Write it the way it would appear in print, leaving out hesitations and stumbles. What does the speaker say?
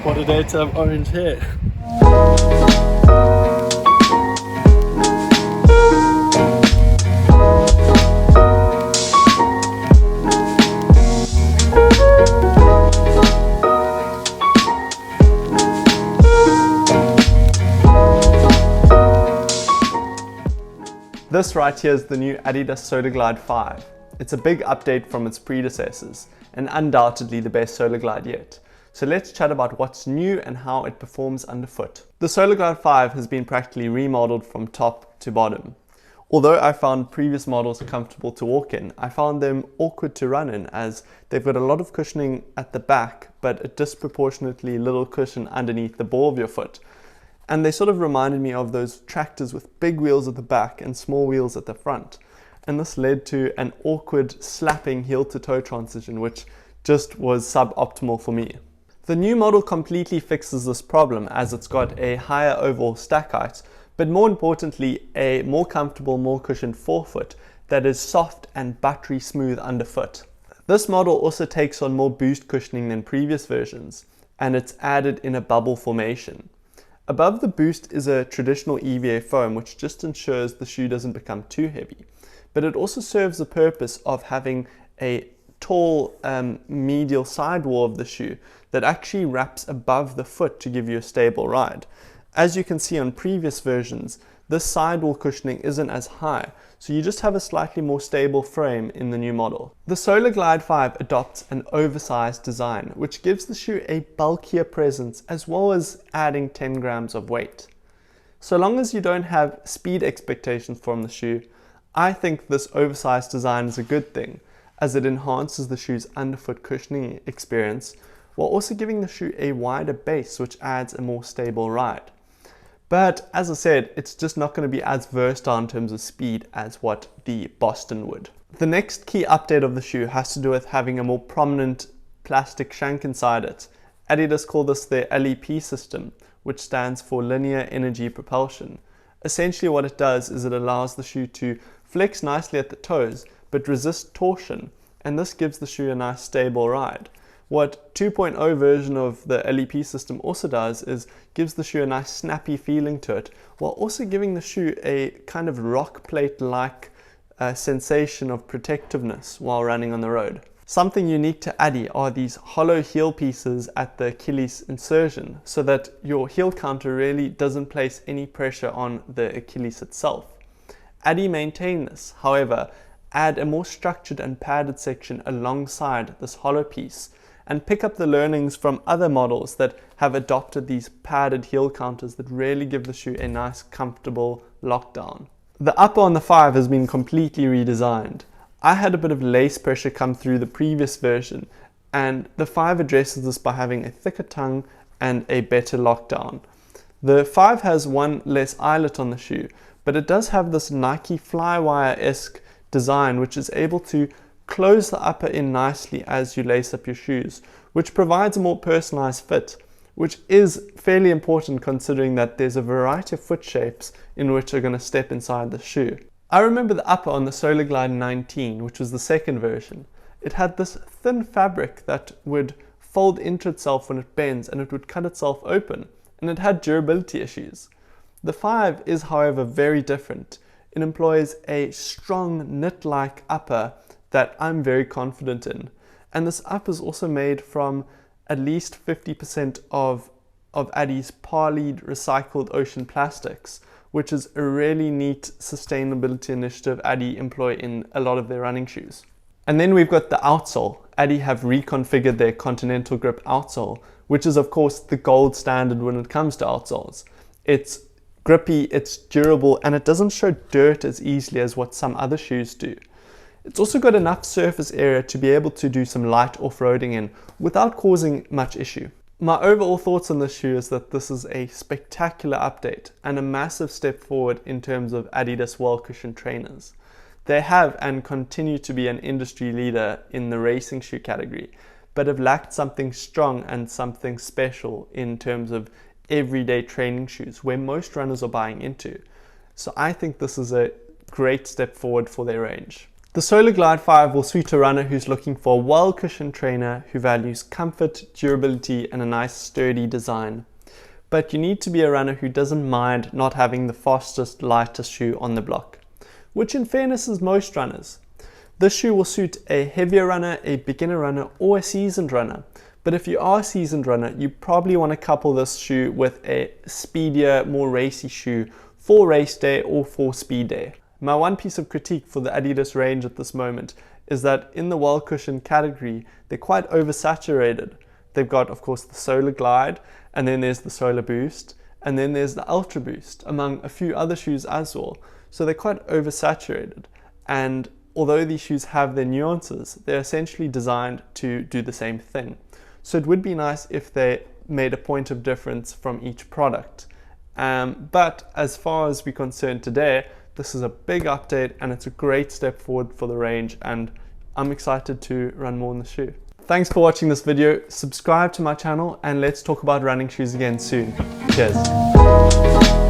What a day to have orange hair. This right here is the new Adidas Solar Glide 5. It's a big update from its predecessors, and undoubtedly the best Solar Glide yet. So let's chat about what's new and how it performs underfoot. The Solar Glide 5 has been practically remodeled from top to bottom. Although I found previous models comfortable to walk in, I found them awkward to run in, as they've got a lot of cushioning at the back, but a disproportionately little cushion underneath the ball of your foot. And they sort of reminded me of those tractors with big wheels at the back and small wheels at the front. And this led to an awkward slapping heel to toe transition, which just was suboptimal for me. The new model completely fixes this problem, as it's got a higher overall stack height, but more importantly, a more comfortable, more cushioned forefoot that is soft and buttery smooth underfoot. This model also takes on more boost cushioning than previous versions, and it's added in a bubble formation. Above the boost is a traditional EVA foam, which just ensures the shoe doesn't become too heavy. But it also serves the purpose of having a tall medial sidewall of the shoe that actually wraps above the foot to give you a stable ride. As you can see on previous versions, this sidewall cushioning isn't as high, so you just have a slightly more stable frame in the new model. The Solar Glide 5 adopts an oversized design, which gives the shoe a bulkier presence as well as adding 10 grams of weight. So long as you don't have speed expectations from the shoe, I think this oversized design is a good thing, as it enhances the shoe's underfoot cushioning experience while also giving the shoe a wider base, which adds a more stable ride. But as I said, it's just not going to be as versatile in terms of speed as what the Boston would. The next key update of the shoe has to do with having a more prominent plastic shank inside it. Adidas call this their LEP system, which stands for Linear Energy Propulsion. Essentially what it does is it allows the shoe to flex nicely at the toes, but resist torsion, and this gives the shoe a nice stable ride. What 2.0 version of the LEP system also does is gives the shoe a nice snappy feeling to it, while also giving the shoe a kind of rock plate-like sensation of protectiveness while running on the road. Something unique to Adi are these hollow heel pieces at the Achilles insertion, so that your heel counter really doesn't place any pressure on the Achilles itself. Adi maintain this, however, add a more structured and padded section alongside this hollow piece, and pick up the learnings from other models that have adopted these padded heel counters that really give the shoe a nice comfortable lockdown. The upper on the 5 has been completely redesigned. I had a bit of lace pressure come through the previous version, and the 5 addresses this by having a thicker tongue and a better lockdown. The 5 has one less eyelet on the shoe, but it does have this Nike Flywire-esque design, which is able to close the upper in nicely as you lace up your shoes, which provides a more personalized fit, which is fairly important considering that there's a variety of foot shapes in which are going to step inside the shoe. I remember the upper on the Solar Glide 19, which was the second version. It had this thin fabric that would fold into itself when it bends, and it would cut itself open, and it had durability issues. The 5 is, however, very different. It employs a strong knit-like upper that I'm very confident in. And this up is also made from at least 50% of Adi's Parleyed recycled ocean plastics, which is a really neat sustainability initiative Adi employ in a lot of their running shoes. And then we've got the outsole. Adi have reconfigured their Continental Grip outsole, which is of course the gold standard when it comes to outsoles. It's grippy, it's durable, and it doesn't show dirt as easily as what some other shoes do. It's also got enough surface area to be able to do some light off-roading in without causing much issue. My overall thoughts on this shoe is that this is a spectacular update and a massive step forward in terms of Adidas well-cushioned trainers. They have and continue to be an industry leader in the racing shoe category, but have lacked something strong and something special in terms of everyday training shoes where most runners are buying into. So I think this is a great step forward for their range. The Solar Glide 5 will suit a runner who's looking for a well-cushioned trainer who values comfort, durability, and a nice sturdy design. But you need to be a runner who doesn't mind not having the fastest, lightest shoe on the block, which in fairness is most runners. This shoe will suit a heavier runner, a beginner runner, or a seasoned runner. But if you are a seasoned runner, you probably want to couple this shoe with a speedier, more racy shoe for race day or for speed day. My one piece of critique for the Adidas range at this moment is that in the well-cushioned category, they're quite oversaturated. They've got, of course, the Solar Glide, and then there's the Solar Boost, and then there's the Ultra Boost, among a few other shoes as well. So they're quite oversaturated. And although these shoes have their nuances, they're essentially designed to do the same thing. So it would be nice if they made a point of difference from each product. But as far as we're concerned today, this is a big update and it's a great step forward for the range, and I'm excited to run more in the shoe. Thanks for watching this video. Subscribe to my channel and let's talk about running shoes again soon. Cheers.